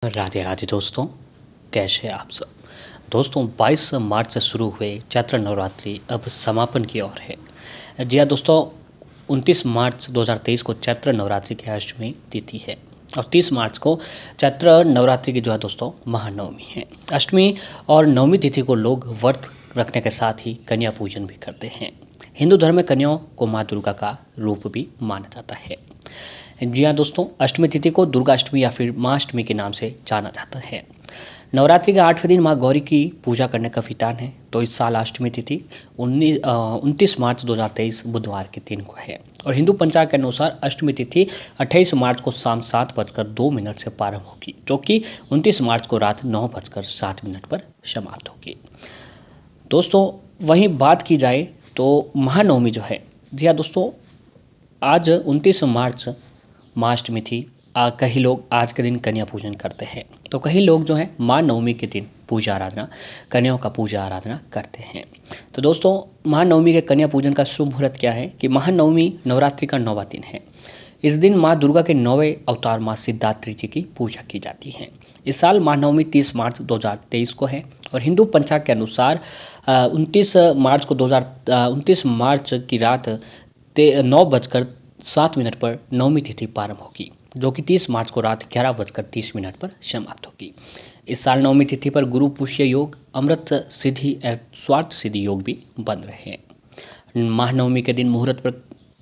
राधे राधे दोस्तों, कैसे हैं आप सब। दोस्तों 22 मार्च से शुरू हुए चैत्र नवरात्रि अब समापन की ओर है। जी हाँ दोस्तों, 29 मार्च 2023 को चैत्र नवरात्रि की अष्टमी तिथि है और 30 मार्च को चैत्र नवरात्रि की जो है दोस्तों महानवमी है। अष्टमी और नवमी तिथि को लोग व्रत रखने के साथ ही कन्या पूजन भी करते हैं। हिंदू धर्म में कन्याओं को माँ दुर्गा का रूप भी माना जाता है। जी हाँ दोस्तों, अष्टमी तिथि को दुर्गा अष्टमी या फिर माँ अष्टमी के नाम से जाना जाता है। नवरात्रि के 8वें दिन माँ गौरी की पूजा करने का विधान है। तो इस साल अष्टमी तिथि 29 मार्च 2023 बुधवार के दिन को है और हिंदू पंचांग के अनुसार अष्टमी तिथि 28 मार्च को शाम 7:02 से प्रारंभ होगी, जो कि 29 मार्च को रात 9:07 पर समाप्त होगी। दोस्तों वहीं बात की जाए तो महानवमी जो है, जी हाँ दोस्तों, आज 29 मार्च माँ अष्टमी थी। कई लोग आज के दिन कन्या पूजन करते हैं, तो कई लोग जो है माँ नवमी के दिन पूजा आराधना कन्याओं का पूजा आराधना करते हैं। तो दोस्तों महानवमी के कन्या पूजन का शुभ मुहूर्त क्या है कि महानवमी नवरात्रि का 9वां दिन है। इस दिन माँ दुर्गा के 9वें अवतार माँ सिद्धिदात्री जी की पूजा की जाती है। इस साल महानवमी 30 मार्च 2023 को है और हिंदू पंचांग के अनुसार 29 मार्च की रात 9:07 पर नवमी तिथि प्रारंभ होगी, जो कि 30 मार्च को रात 11:30 पर समाप्त होगी। इस साल नवमी तिथि पर गुरु पुष्य योग, अमृत सिद्धि और स्वार्थ सिद्धि योग भी बन रहे हैं। महानवमी के दिन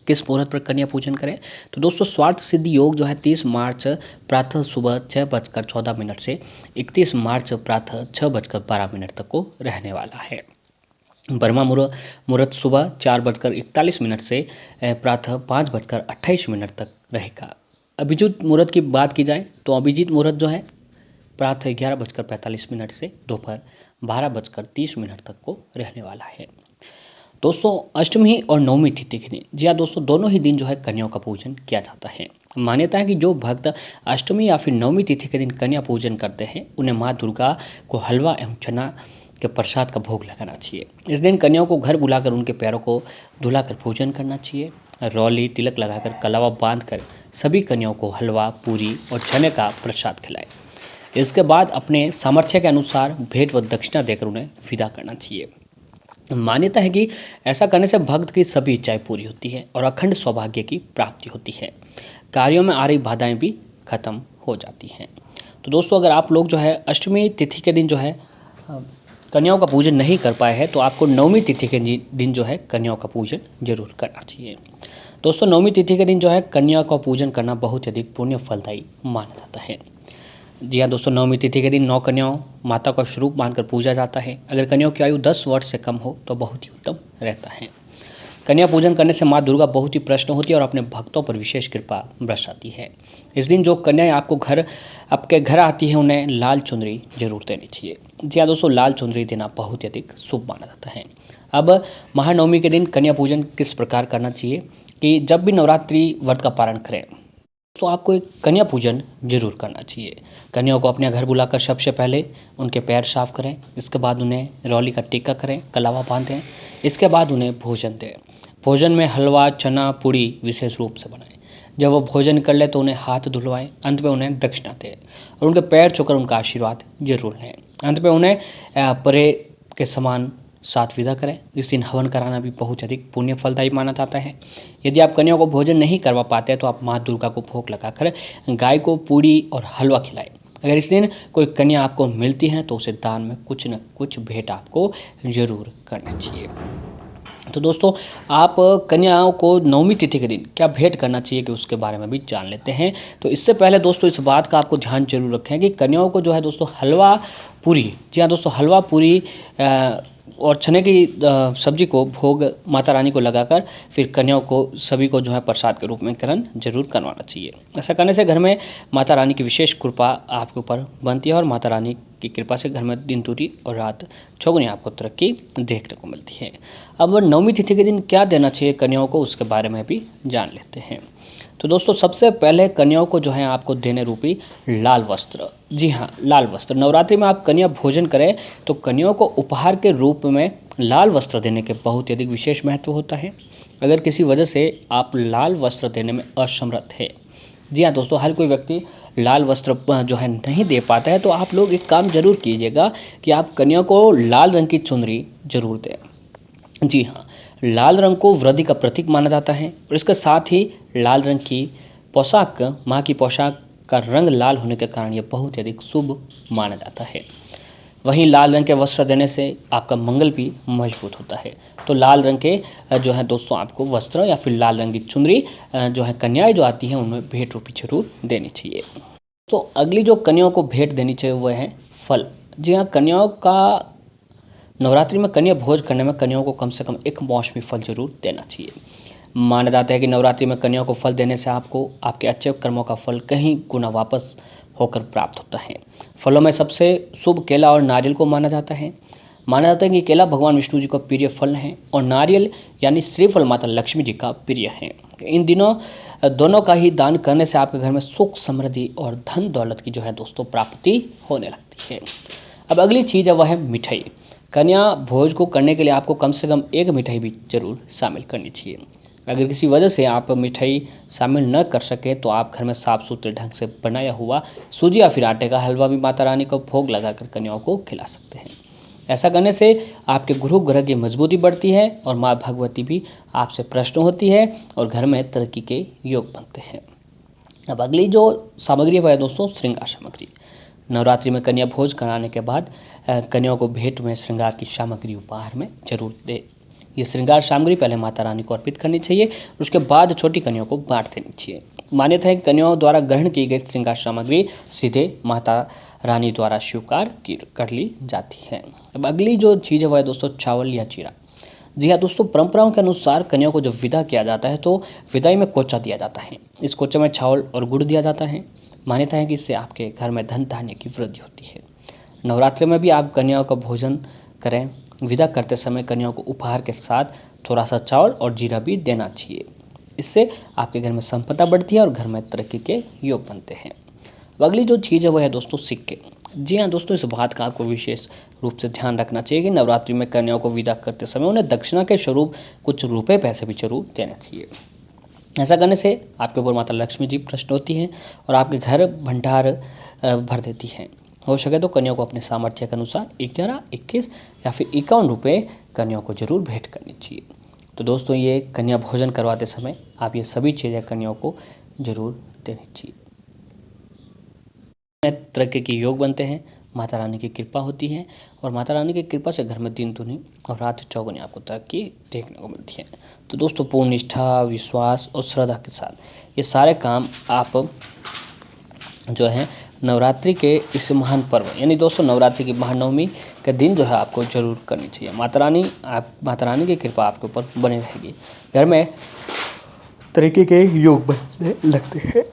किस मुहूर्त पर कन्या पूजन करें, तो दोस्तों स्वार्थ सिद्धि योग जो है 30 मार्च प्रातः सुबह 6:14 से 31 मार्च प्रातः 6:12 तक को रहने वाला है। ब्रह्मा मुहूर्त सुबह 4:41 से प्रातः 5:28 तक रहेगा। अभिजीत मुहूर्त की बात की जाए तो अभिजीत मुहूर्त जो है प्रातः 11:45 से दोपहर 12:30 तक को रहने वाला है। दोस्तों अष्टमी और नवमी तिथि के दिन, जी हाँ दोस्तों, दोनों ही दिन जो है कन्याओं का पूजन किया जाता है। मान्यता है कि जो भक्त अष्टमी या फिर नवमी तिथि के दिन कन्या पूजन करते हैं, उन्हें माँ दुर्गा को हलवा एवं चना के प्रसाद का भोग लगाना चाहिए। इस दिन कन्याओं को घर बुलाकर उनके पैरों को धुलाकर पूजन करना चाहिए। रौली तिलक लगाकर कलावा बांधकर सभी कन्याओं को हलवा पूरी और चने का प्रसाद खिलाएं। इसके बाद अपने सामर्थ्य के अनुसार भेंट व दक्षिणा देकर उन्हें विदा करना चाहिए। मान्यता है कि ऐसा करने से भक्त की सभी इच्छाएं पूरी होती है और अखंड सौभाग्य की प्राप्ति होती है। कार्यों में आ रही बाधाएं भी खत्म हो जाती हैं। तो दोस्तों अगर आप लोग जो है अष्टमी तिथि के दिन जो है कन्याओं का पूजन नहीं कर पाए हैं, तो आपको नवमी तिथि के दिन जो है कन्याओं का पूजन जरूर करना चाहिए। दोस्तों नवमी तिथि के दिन जो है कन्या का पूजन करना बहुत ही अधिक पुण्य फलदायी माना जाता है। जी हाँ दोस्तों, नवमी तिथि के दिन 9 कन्याओं माता का स्वरूप मानकर पूजा जाता है। अगर कन्याओं की आयु 10 वर्ष से कम हो तो बहुत ही उत्तम रहता है। कन्या पूजन करने से माँ दुर्गा बहुत ही प्रसन्न होती है और अपने भक्तों पर विशेष कृपा बरसाती है। इस दिन जो कन्याएं आपके घर आती है, उन्हें लाल चुनरी जरूर देनी चाहिए। जी हाँ दोस्तों, लाल चुनरी देना बहुत ही अधिक शुभ माना जाता है। अब महानवमी के दिन कन्या पूजन किस प्रकार करना चाहिए कि जब भी नवरात्रि व्रत का पारण करें तो आपको एक कन्या पूजन जरूर करना चाहिए। कन्याओं को अपने घर बुलाकर सबसे पहले उनके पैर साफ करें। इसके बाद उन्हें रौली का टीका करें, कलावा बांधें। इसके बाद उन्हें भोजन दें। भोजन में हलवा चना पूड़ी विशेष रूप से बनाएं। जब वो भोजन कर ले तो उन्हें हाथ धुलवाएं। अंत में उन्हें दक्षिणा दें और उनके पैर छूकर उनका आशीर्वाद जरूर लें। अंत में उन्हें परे के समान साथ विदा करें। इस दिन हवन कराना भी बहुत अधिक पुण्य फलदायी माना जाता है। यदि आप कन्याओं को भोजन नहीं करवा पाते तो आप माँ दुर्गा को भोग लगाकर गाय को पूड़ी और हलवा खिलाएं। अगर इस दिन कोई कन्या आपको मिलती है तो उसे दान में कुछ न कुछ भेंट आपको जरूर करना चाहिए। तो दोस्तों आप कन्याओं को नवमी तिथि के दिन क्या भेंट करना चाहिए कि उसके बारे में भी जान लेते हैं। तो इससे पहले दोस्तों इस बात का आपको ध्यान जरूर रखें कि कन्याओं को जो है दोस्तों हलवा पूरी, जी हाँ दोस्तों, हलवा पूरी और चने की सब्जी को भोग माता रानी को लगाकर फिर कन्याओं को सभी को जो है प्रसाद के रूप में ग्रहण जरूर करवाना चाहिए। ऐसा करने से घर में माता रानी की विशेष कृपा आपके ऊपर बनती है और माता रानी की कृपा से घर में दिन दूरी और रात चौगुनी आपको तरक्की देखने को मिलती है। अब नवमी तिथि के दिन क्या देना चाहिए कन्याओं को, उसके बारे में भी जान लेते हैं। तो दोस्तों सबसे पहले कन्याओं को जो है आपको देने रूपी लाल वस्त्र, जी हाँ लाल वस्त्र। नवरात्रि में आप कन्या भोजन करें तो कन्याओं को उपहार के रूप में लाल वस्त्र देने के बहुत ही अधिक विशेष महत्व होता है। अगर किसी वजह से आप लाल वस्त्र देने में असमर्थ है, जी हाँ दोस्तों, हर कोई व्यक्ति लाल वस्त्र जो है नहीं दे पाता है, तो आप लोग एक काम जरूर कीजिएगा कि आप कन्या को लाल रंग की चुनरी जरूर दें। जी हाँ, लाल रंग को वृद्धि का प्रतीक माना जाता है और इसके साथ ही लाल रंग की पोशाक, माँ की पोशाक का रंग लाल होने के कारण यह बहुत ही अधिक शुभ माना जाता है। वहीं लाल रंग के वस्त्र देने से आपका मंगल भी मजबूत होता है। तो लाल रंग के जो है दोस्तों आपको वस्त्र या फिर लाल रंग की चुनरी जो है कन्याएं जो आती हैं उनमें भेंट रूपी जरूर देनी चाहिए। तो अगली जो कन्याओं को भेंट देनी चाहिए वह है फल। जी हाँ, कन्याओं का नवरात्रि में कन्या भोज करने में कन्याओं को कम से कम एक मौसमी फल जरूर देना चाहिए। माना जाता है कि नवरात्रि में कन्याओं को फल देने से आपको आपके अच्छे कर्मों का फल कहीं गुना वापस होकर प्राप्त होता है। फलों में सबसे शुभ केला और नारियल को माना जाता है। माना जाता है कि केला भगवान विष्णु जी का प्रिय फल है और नारियल यानी श्रीफल माता लक्ष्मी जी का प्रिय है। इन दिनों दोनों का ही दान करने से आपके घर में सुख, समृद्धि और धन दौलत की जो है दोस्तों प्राप्ति होने लगती है। अब अगली चीज़ है वह है मिठाई। कन्या भोज को करने के लिए आपको कम से कम एक मिठाई भी जरूर शामिल करनी चाहिए। अगर किसी वजह से आप मिठाई शामिल न कर सके तो आप घर में साफ सुथरे ढंग से बनाया हुआ सूजी या फिर आटे का हलवा भी माता रानी को भोग लगाकर कन्याओं को खिला सकते हैं। ऐसा करने से आपके गुरु ग्रह की मजबूती बढ़ती है और माँ भगवती भी आपसे प्रसन्न होती है और घर में तरक्की के योग बनते हैं। अब अगली जो सामग्री है वह है दोस्तों श्रृंगार सामग्री। नवरात्रि में कन्या भोज कराने के बाद कन्याओं को भेंट में श्रृंगार की सामग्री उपहार में जरूर दे। ये श्रृंगार सामग्री पहले माता रानी को अर्पित करनी चाहिए, उसके बाद छोटी कन्याओं को बांट देनी चाहिए। मान्यता है कि कन्याओं द्वारा ग्रहण की गई श्रृंगार सामग्री सीधे माता रानी द्वारा स्वीकार कर ली जाती है। अब अगली जो चीज़ है वह है दोस्तों चावल या जीरा। जी हाँ दोस्तों, परंपराओं के अनुसार कन्याओं को जब विदा किया जाता है तो विदाई में कोचा दिया जाता है। इस कोचे में चावल और गुड़ दिया जाता है। मान्यता है कि इससे आपके घर में धन धान्य की वृद्धि होती है। नवरात्रि में भी आप कन्याओं का भोजन करें। विदा करते समय कन्याओं को उपहार के साथ थोड़ा सा चावल और जीरा भी देना चाहिए। इससे आपके घर में संपदा बढ़ती है और घर में तरक्की के योग बनते हैं। अगली जो चीज़ है वह है दोस्तों सिक्के। जी हाँ दोस्तों, इस बात का आपको विशेष रूप से ध्यान रखना चाहिए कि नवरात्रि में कन्याओं को विदा करते समय उन्हें दक्षिणा के स्वरूप कुछ रुपए पैसे भी जरूर देने चाहिए। ऐसा करने से आपके ऊपर माता लक्ष्मी जी प्रसन्न होती हैं और आपके घर भंडार भर देती हैं। हो सके तो कन्याओं को अपने सामर्थ्य के अनुसार 11, 21 या फिर 51 रुपये कन्याओं को जरूर भेंट करनी चाहिए। तो दोस्तों, ये कन्या भोजन करवाते समय आप ये सभी चीज़ें कन्याओं को जरूर देनी चाहिए। तरक्की के योग बनते हैं, माता रानी की कृपा होती है और माता रानी की कृपा से घर में दिन दुनी और रात चौगुनी आपको तरक्की देखने को मिलती है। तो दोस्तों, पूर्ण निष्ठा, विश्वास और श्रद्धा के साथ ये सारे काम आप जो है नवरात्रि के इस महान पर्व यानी दोस्तों नवरात्रि की महानवमी के दिन जो है आपको जरूर करनी चाहिए। माता रानी की कृपा आपके ऊपर बनी रहेगी। घर में तरक्की के योग बनने लगते हैं।